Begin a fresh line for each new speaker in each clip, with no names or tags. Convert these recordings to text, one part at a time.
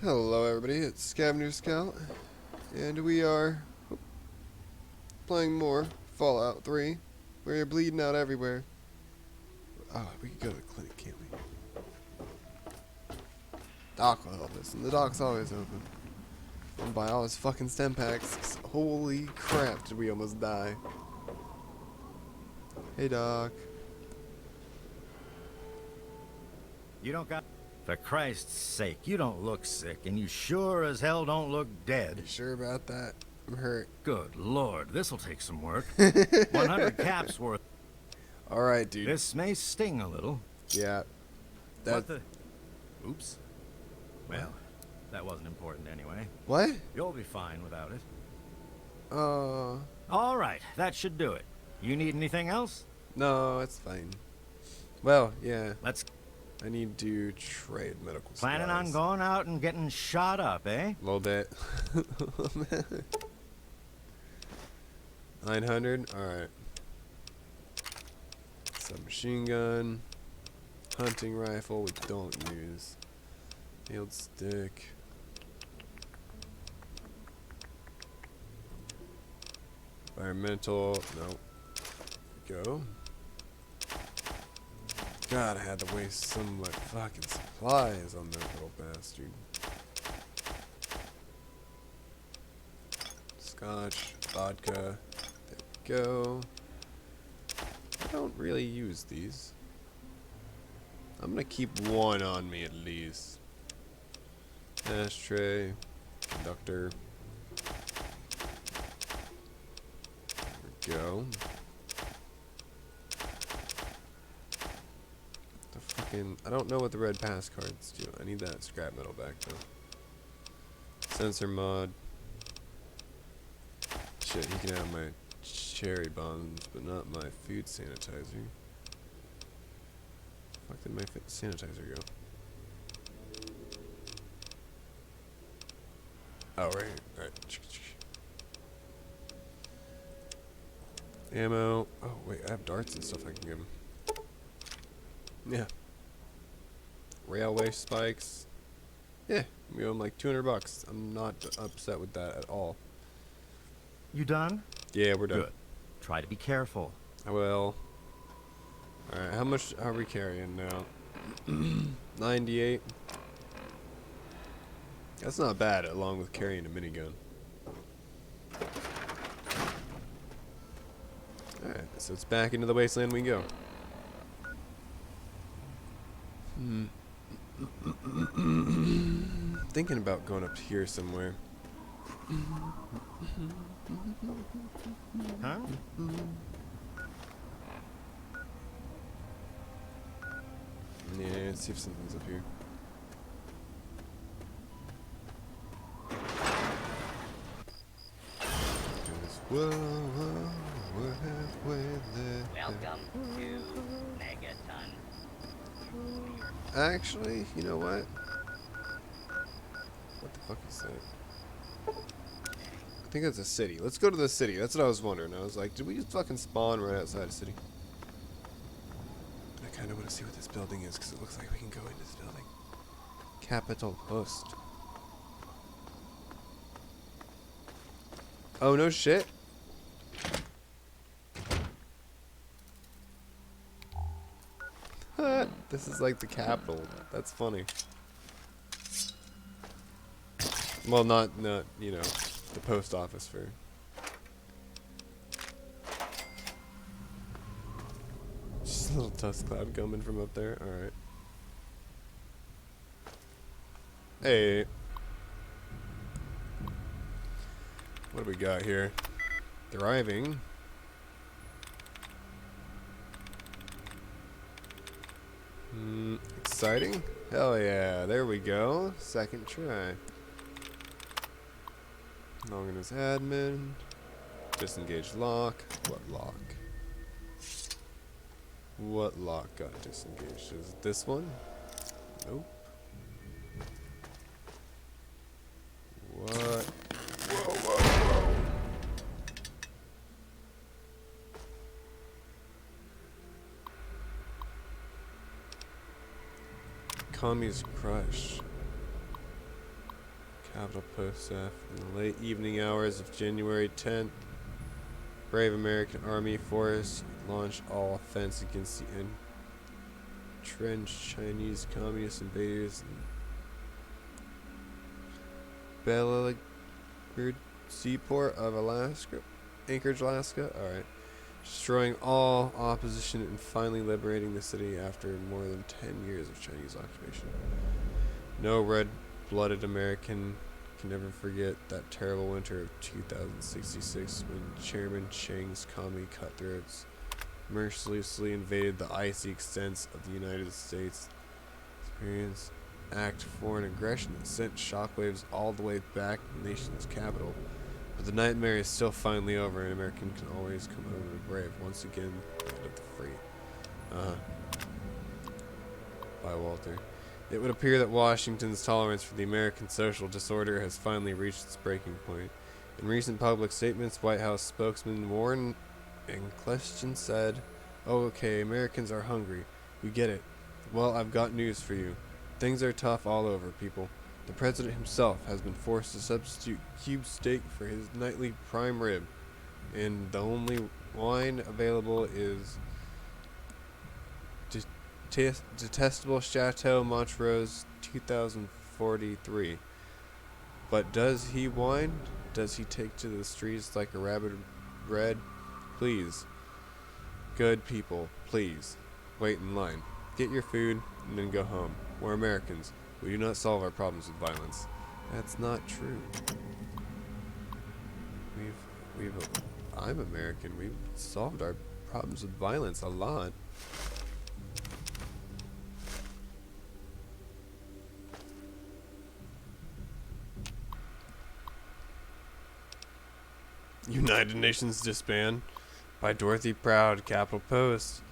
Hello everybody, it's Scavenger Scout, and we are playing more Fallout 3. We're bleeding out everywhere. Oh, we could go to the clinic, can't we? Doc will help us, and the doc's always open. And buy all his fucking stem packs. 'Cause holy crap, did we almost die. Hey Doc.
You don't got... For Christ's sake, you don't look sick, and you sure as hell don't look
You
dead.
sure about that? I'm hurt.
Good Lord, this'll take some work. 100 caps worth.
Alright, dude.
This may sting a little.
Yeah.
What the... Oops. Well, that wasn't important anyway.
What?
You'll be fine without it. All right, that should do it. You need anything else?
No, it's fine. Well, yeah.
Let's...
I need to trade medical supplies.
Planning on going out and getting shot up, eh?
A little bit. 900? Alright. Submachine gun. Hunting rifle we don't use. Field stick. Environmental. Nope. Go. God, I had to waste some like fucking supplies on that little bastard. Scotch, vodka. There we go. I don't really use these. I'm gonna keep one on me at least. Ashtray, conductor. There we go. I don't know what the red pass cards do. I need that scrap metal back though. Sensor mod. Shit, he can have my cherry bombs, but not my food sanitizer. Fuck did my sanitizer go? Oh, right here. Alright. Ammo. Oh, wait, I have darts and stuff I can give him. Yeah. Railway spikes. Yeah, we owe him like 200 bucks. I'm not upset with that at all.
You done?
Yeah, we're done.
Good. Try to be careful.
I will. Alright, how much are we carrying now? 98. That's not bad, along with carrying a minigun. Alright, so it's back into the wasteland we go. Thinking about going up here somewhere.
Huh?
Yeah, let's see if something's up here. Whoa, we're halfway there.
Welcome to Megaton.
Actually, you know what? What the fuck is that? I think that's a city. Let's go to the city. That's what I was wondering. I was like, did we just fucking spawn right outside a city? I kind of want to see what this building is because it looks like we can go into this building. Capital Post. Oh, no shit. This is like the capital. That's funny. Well, not, you know, the post office for... Just a little dust cloud coming from up there. Alright. Hey. What do we got here? Thriving. Exciting? Hell yeah, there we go. Second try. Login as admin. Disengage lock. What lock? What lock got disengaged? Is it this one? Nope. What? Whoa, whoa, whoa. Kami's Crush. Capitol Post staff in the late evening hours of January 10th. Brave American Army force launched all offense against the entrenched Chinese Communist invaders in Beleaguered seaport of Alaska, Anchorage, Alaska. Alright. Destroying all opposition and finally liberating the city after more than 10 years of Chinese occupation. No red-blooded American can never forget that terrible winter of 2066 when Chairman Chiang's commie cutthroats mercilessly invaded the icy extents of the United States. Experience act foreign aggression that sent shockwaves all the way back to the nation's capital. But the nightmare is still finally over, and American can always come home to be brave. Once again, land of the free. By Walter. It would appear that Washington's tolerance for the American social disorder has finally reached its breaking point. In recent public statements, White House spokesman Warren Encleston said, "Oh, okay, Americans are hungry. We get it. Well, I've got news for you. Things are tough all over, people. The president himself has been forced to substitute cube steak for his nightly prime rib, and the only wine available is detestable Chateau Montrose 2043. But does he whine? Does he take to the streets like a rabid red? Please. Good people, please. Wait in line. Get your food and then go home. We're Americans. We do not solve our problems with violence." That's not true. I'm American. We've solved our problems with violence a lot. United Nations disband by Dorothy Proud, Capitol Post.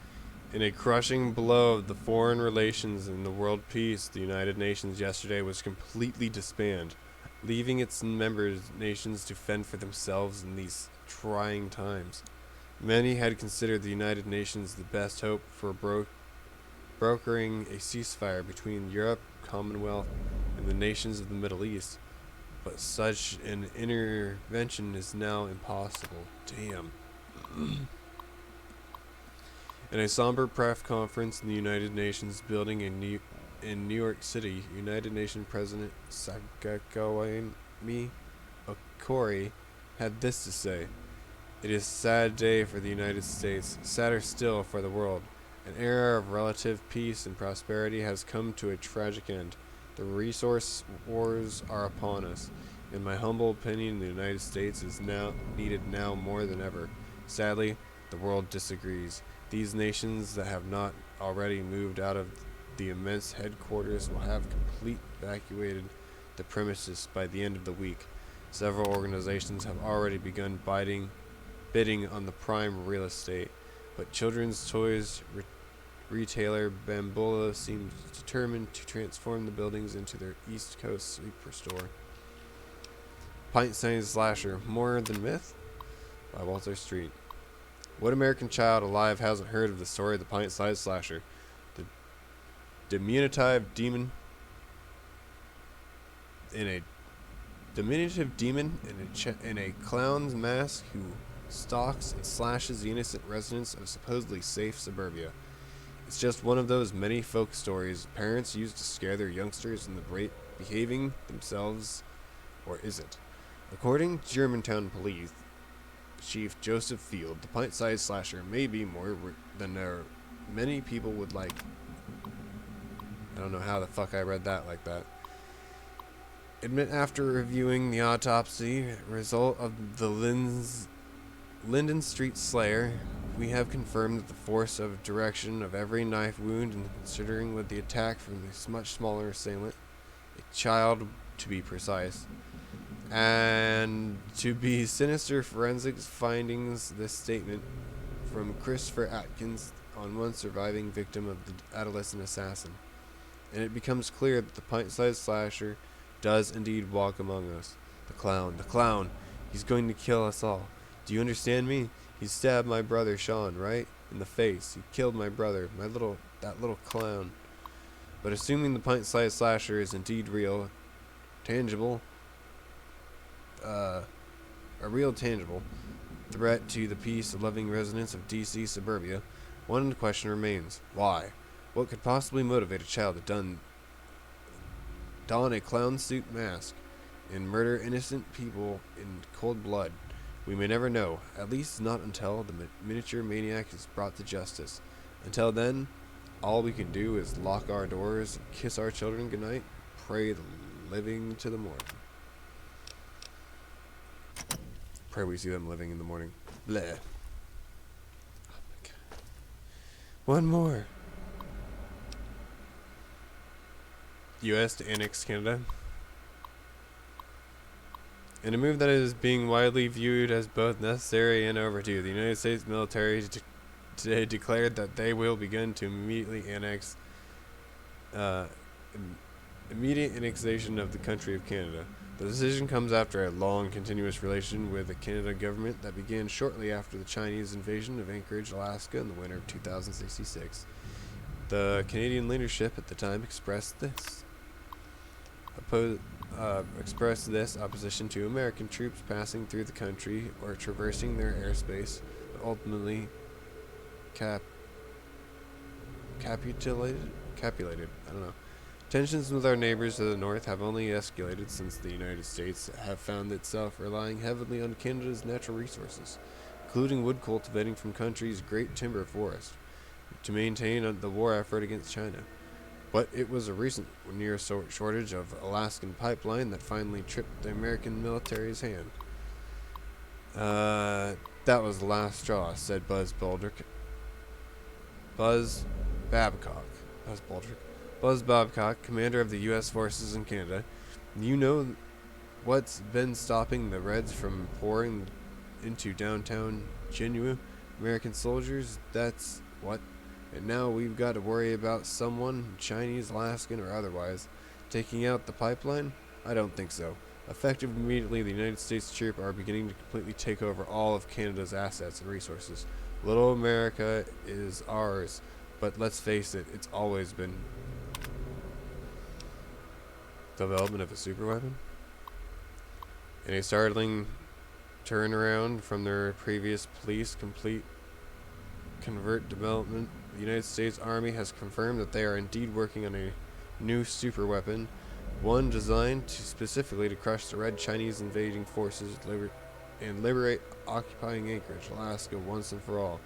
In a crushing blow of the foreign relations and the world peace, the United Nations yesterday was completely disbanded, leaving its member nations to fend for themselves in these trying times. Many had considered the United Nations the best hope for brokering a ceasefire between Europe, Commonwealth, and the nations of the Middle East. But such an intervention is now impossible. Damn. In a somber press conference in the United Nations building in New York City, United Nations President Sakakawami Okori had this to say: "It is a sad day for the United States, sadder still for the world. An era of relative peace and prosperity has come to a tragic end. The resource wars are upon us. In my humble opinion, the United States is now needed now more than ever. Sadly, the world disagrees. These nations that have not already moved out of the immense headquarters will have completely evacuated the premises by the end of the week. Several organizations have already begun bidding on the prime real estate, but children's toys retailer Bambola seems determined to transform the buildings into their East Coast superstore." Pint-sized slasher, more than myth? By Walter Street. What American child alive hasn't heard of the story of the pint-sized slasher? The diminutive demon in a clown's mask who stalks and slashes the innocent residents of supposedly safe suburbia. It's just one of those many folk stories parents use to scare their youngsters into behaving themselves, or is it? According to Germantown Police Chief Joseph Field, the pint-sized slasher may be more than many people would like. I don't know how the fuck I read that like that. Admit after reviewing the autopsy result of the Linden Street Slayer, we have confirmed that the force of direction of every knife wound, and considering with the attack from this much smaller assailant, a child to be precise, and to be sinister forensics findings, this statement from Christopher Atkins on one surviving victim of the adolescent assassin. And it becomes clear that the pint-sized slasher does indeed walk among us. The clown, he's going to kill us all. Do you understand me? He stabbed my brother Sean right in the face. He killed my brother, that little clown. But assuming the pint-sized slasher is indeed real, tangible, a real tangible threat to the peace-loving residents of DC suburbia, one question remains: why? What could possibly motivate a child to don a clown suit mask and murder innocent people in cold blood? We may never know, at least not until the miniature maniac is brought to justice. Until then, all we can do is lock our doors, kiss our children goodnight, pray the living to the morning. Pray we see them living in the morning. Bleh. Oh my god. One more. U.S. to annex Canada. In a move that is being widely viewed as both necessary and overdue, the United States military today declared that they will begin to immediate annexation of the country of Canada. The decision comes after a long, continuous relation with the Canada government that began shortly after the Chinese invasion of Anchorage, Alaska in the winter of 2066. The Canadian leadership at the time expressed this opposition to American troops passing through the country or traversing their airspace, but ultimately capitulated. I don't know. Tensions with our neighbors to the north have only escalated since the United States have found itself relying heavily on Canada's natural resources, including wood cultivating from country's great timber forest, to maintain the war effort against China. But it was a recent near shortage of Alaskan pipeline that finally tripped the American military's hand. That was the last straw, said Buzz Babcock, commander of the U.S. forces in Canada. You know what's been stopping the Reds from pouring into downtown Geneva? American soldiers, that's what. And now we've got to worry about someone, Chinese, Alaskan, or otherwise, taking out the pipeline? I don't think so. Effective immediately, the United States troops are beginning to completely take over all of Canada's assets and resources. Little America is ours, but let's face it, it's always been. Development of a superweapon? In a startling turnaround from their previous complete convert development, the United States Army has confirmed that they are indeed working on a new superweapon, one designed specifically to crush the Red Chinese invading forces and liberate occupying Anchorage, Alaska once and for all.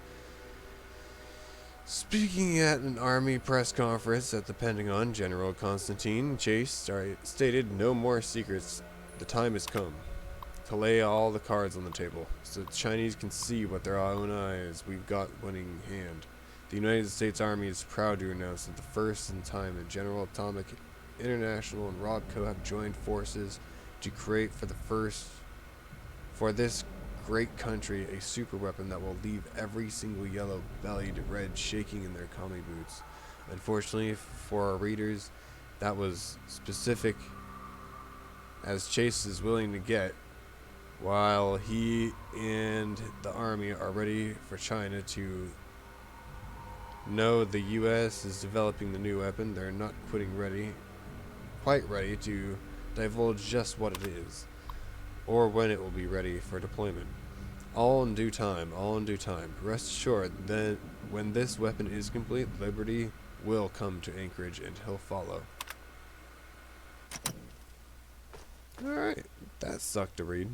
Speaking at an Army press conference at the Pentagon, General Constantine Chase stated, "No more secrets. The time has come to lay all the cards on the table, so the Chinese can see with their own eyes we've got winning hand. The United States Army is proud to announce that the first in time that General Atomic International and ROBCO have joined forces to create for this great country a superweapon that will leave every single yellow-bellied Red shaking in their commie boots." Unfortunately for our readers, that was specific as Chase is willing to get, while he and the Army are ready for China to know the U.S. is developing the new weapon. They're not quite ready to divulge just what it is, or when it will be ready for deployment. All in due time. Rest assured that when this weapon is complete, liberty will come to Anchorage and he'll follow. Alright, that sucked to read.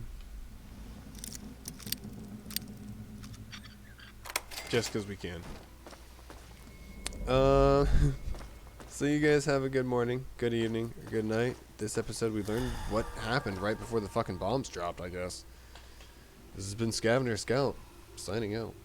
Just because we can. So you guys have a good morning, good evening, or good night. This episode we learned what happened right before the fucking bombs dropped, I guess. This has been Scavenger Scout, signing out.